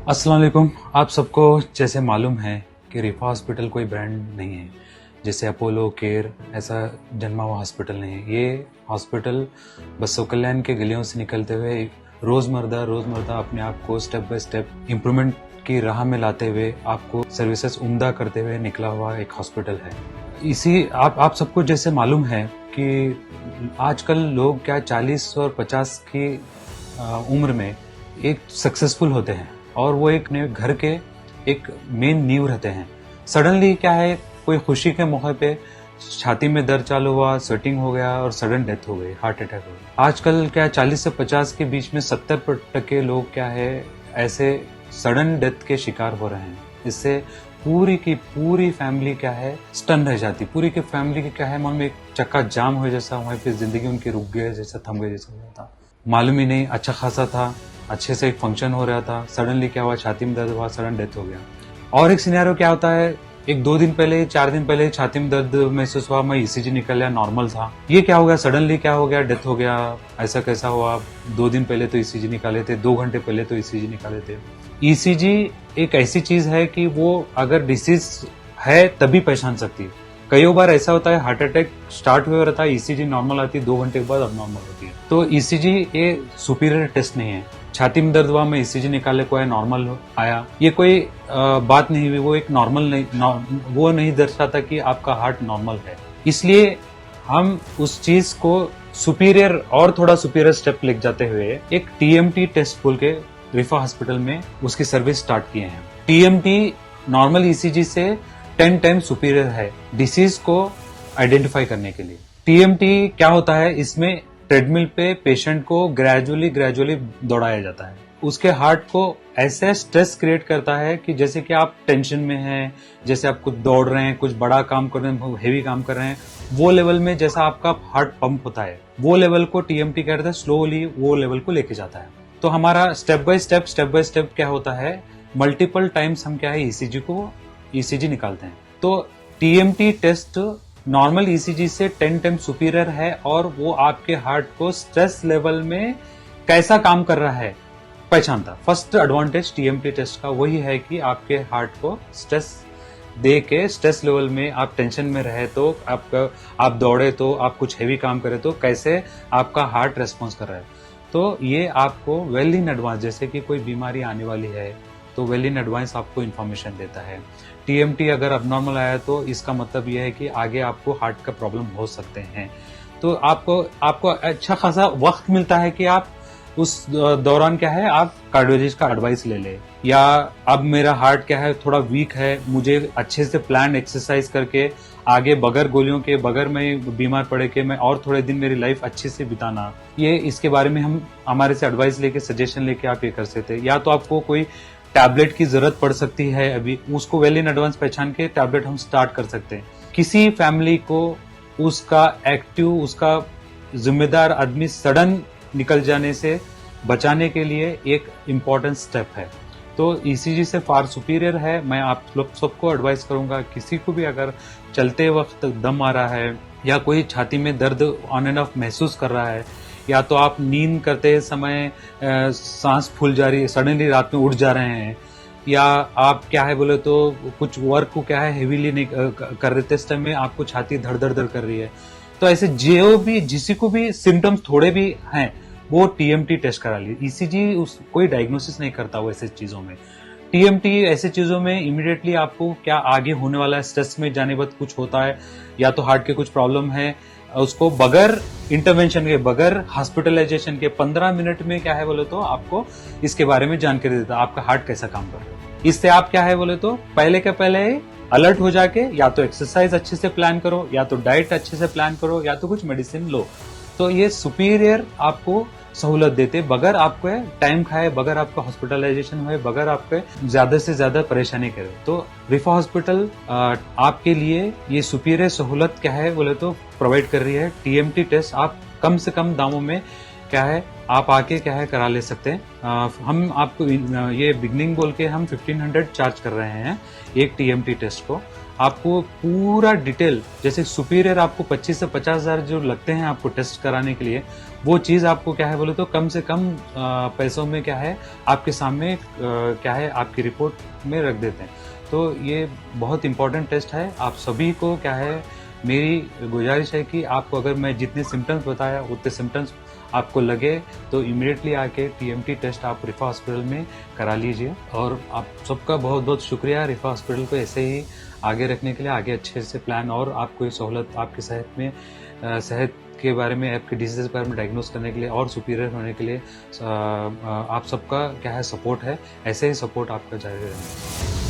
अस्सलाम वालेकुम। आप सबको जैसे मालूम है कि रिफा हॉस्पिटल कोई ब्रांड नहीं है, जैसे अपोलो केयर ऐसा जन्मा हुआ हॉस्पिटल नहीं है। ये हॉस्पिटल बसव कल्याण के गलियों से निकलते हुए रोज़मर्रा अपने आप को स्टेप बाय स्टेप इम्प्रूवमेंट की राह में लाते हुए आपको सर्विसेज उम्दा करते हुए निकला हुआ एक हॉस्पिटल है। इसी आप सबको जैसे मालूम है कि आजकल लोग क्या 40 और 50 की उम्र में एक सक्सेसफुल होते हैं और वो एक नए घर के एक मेन नींव रहते हैं। सडनली क्या है, कोई खुशी के मौके पे छाती में दर्द चालू हुआ, स्वेटिंग हो गया और सडन डेथ हो गई, हार्ट अटैक हो गया। आजकल क्या 40 से 50 के बीच में 70% लोग क्या है ऐसे सडन डेथ के शिकार हो रहे हैं। इससे पूरी की पूरी फैमिली क्या है स्टन रह जाती। पूरी की फैमिली की क्या है मन में एक चक्का जाम हो जैसा, वहीं पे जिंदगी उनकी रुक गई जैसा, थम गई जैसा हो था। मालूम ही नहीं, अच्छा खासा था, अच्छे से एक फंक्शन हो रहा था, सडनली क्या हुआ, छाती में दर्द हुआ, सडन डेथ हो गया। और एक सिनेरियो क्या होता है, एक 2 दिन पहले 4 दिन पहले छाती में दर्द महसूस हुआ, मैं ईसीजी निकल आया, नॉर्मल था। ये क्या हो गया, सडनली क्या हो गया, डेथ हो गया। ऐसा कैसा हुआ? 2 दिन पहले तो ईसीजी निकाले थे, 2 घंटे पहले तो ईसीजी निकाले थे। ईसीजी एक ऐसी चीज है कि वो अगर डिसीज है तभी पहचान सकती है। कई बार ऐसा होता है, हार्ट अटैक स्टार्ट हुआ रहता है, ईसीजी नॉर्मल आती है, 2 घंटे के बाद अब नॉर्मल होती है। तो ईसीजी ये सुपीरियर टेस्ट नहीं है। छाती में दर्द हुआ, मैं ईसीजी निकाले को नॉर्मल आया, ये कोई बात नहीं हुई। वो एक नॉर्मल नहीं, वो नहीं दर्शाता कि आपका हार्ट नॉर्मल है। इसलिए हम उस चीज को सुपीरियर और थोड़ा सुपीरियर स्टेप लेके जाते हुए एक टीएमटी टेस्ट बोल के रिफा हॉस्पिटल में उसकी सर्विस स्टार्ट किए हैं। टीएमटी नॉर्मल ईसीजी से 10 टाइम सुपीरियर है डिसीज को आइडेंटिफाई करने के लिए। टीएमटी क्या होता है, इसमें ट्रेडमिल पे पेशेंट को ग्रेजुअली दौड़ाया जाता है। उसके हार्ट को ऐसे स्ट्रेस क्रिएट करता है कि जैसे कि आप टेंशन में हैं, जैसे आप कुछ दौड़ रहे हैं, कुछ बड़ा काम कर रहे हैं, हेवी काम कर रहे हैं, वो लेवल में जैसा आपका हार्ट पंप होता है, वो लेवल को टीएमटी कहता है, स्लोली वो लेवल को लेके जाता है। तो हमारा स्टेप बाय स्टेप क्या होता है, मल्टीपल टाइम्स हम क्या है ईसीजी निकालते हैं। तो टीएमटी टेस्ट नॉर्मल ईसीजी से 10 टाइम सुपीरियर है और वो आपके हार्ट को स्ट्रेस लेवल में कैसा काम कर रहा है पहचानता। फर्स्ट एडवांटेज टीएमटी टेस्ट का वही है कि आपके हार्ट को स्ट्रेस दे के, स्ट्रेस लेवल में आप टेंशन में रहे तो आप दौड़े तो, आप कुछ हेवी काम करे तो कैसे आपका हार्ट रेस्पॉन्स कर रहा है। तो ये आपको वेल इन एडवांस, जैसे कि कोई बीमारी आने वाली है तो वेल इन एडवांस आपको इन्फॉर्मेशन देता है। टीएमटी अगर अबनॉर्मल आया तो इसका मतलब यह है कि आगे आपको हार्ट का प्रॉब्लम हो सकते हैं। तो आपको अच्छा खासा वक्त मिलता है कि आप उस दौरान क्या है, आप कार्डियोलॉजिस्ट का एडवाइस ले ले, या अब मेरा हार्ट क्या है थोड़ा वीक है, मुझे अच्छे से प्लान एक्सरसाइज करके आगे बगैर गोलियों के, बगैर मैं बीमार पड़े के मैं और थोड़े दिन मेरी लाइफ अच्छे से बिताना, ये इसके बारे में हम हमारे से एडवाइस लेके, सजेशन लेके आप ये कर सकते हैं। या तो आपको कोई टैबलेट की जरूरत पड़ सकती है, अभी उसको वेल इन एडवांस पहचान के टैबलेट हम स्टार्ट कर सकते हैं। किसी फैमिली को उसका एक्टिव, उसका जिम्मेदार आदमी सडन निकल जाने से बचाने के लिए एक इम्पोर्टेंट स्टेप है। तो ईसीजी से फार सुपीरियर है। मैं आप लोग सबको एडवाइस करूंगा, किसी को भी अगर चलते वक्त दम आ रहा है या कोई छाती में दर्द ऑन एंड ऑफ महसूस कर रहा है, या तो आप नींद करते समय सांस फूल जा रही है, सडनली रात में उठ जा रहे हैं, या आप क्या है बोले तो कुछ वर्क को क्या है हेवीली नहीं कर रहे थे, इस टाइम में आपको छाती धड़ धड़ कर रही है, तो ऐसे जो भी जिसी को भी सिम्टम्स थोड़े भी हैं वो टीएमटी टेस्ट करा ली। ईसीजी कोई डायग्नोसिस नहीं करता वो ऐसे चीजों में। टीएमटी ऐसे चीजों में इमीडिएटली आपको क्या आगे होने वाला है, स्ट्रेस में जाने बाद कुछ होता है या तो हार्ट के कुछ प्रॉब्लम है, उसको बगैर इंटरवेंशन के, बगैर हॉस्पिटलाइजेशन के 15 मिनट में क्या है बोले तो आपको इसके बारे में जानकारी देता है, आपका हार्ट कैसा काम कर रहा है। इससे आप क्या है बोले तो पहले के पहले अलर्ट हो जाके या तो एक्सरसाइज अच्छे से प्लान करो, या तो डाइट अच्छे से प्लान करो, या तो कुछ मेडिसिन लो। तो ये सुपीरियर आपको सहूलत देते, बगैर आपको टाइम खाए, बगैर आपका हॉस्पिटलाइजेशन हुए, बगैर आपके ज्यादा से ज्यादा परेशानी करे। तो रिफा हॉस्पिटल आपके लिए ये सुपीरियर सहूलत क्या है बोले तो प्रोवाइड कर रही है। टीएमटी टेस्ट आप कम से कम दामों में क्या है आप आके क्या है करा ले सकते हैं। हम आपको ये बिगनिंग बोल के हम 1500 चार्ज कर रहे हैं एक टीएमटी टेस्ट को। आपको पूरा डिटेल, जैसे सुपीरियर आपको 25 से 50,000 जो लगते हैं आपको टेस्ट कराने के लिए, वो चीज़ आपको क्या है बोले तो कम से कम पैसों में क्या है आपके सामने क्या है आपकी रिपोर्ट में रख देते हैं। तो ये बहुत इम्पोर्टेंट टेस्ट है। आप सभी को क्या है मेरी गुजारिश है कि आपको अगर मैं जितने सिम्टम्स बताया उतने सिम्टम्स आपको लगे तो इमीडिएटली आके टीएमटी टेस्ट आप रिफा हॉस्पिटल में करा लीजिए। और आप सबका बहुत बहुत शुक्रिया रिफा हॉस्पिटल को ऐसे ही आगे रखने के लिए, आगे अच्छे से प्लान और आपको ये सहूलत आपकी सेहत में सेहत के बारे में, आपके डिजीज़ के बारे में डायग्नोस करने के लिए और सुपीरियर होने के लिए आप सबका क्या है सपोर्ट है। ऐसे ही सपोर्ट आपका जारी रहेगा।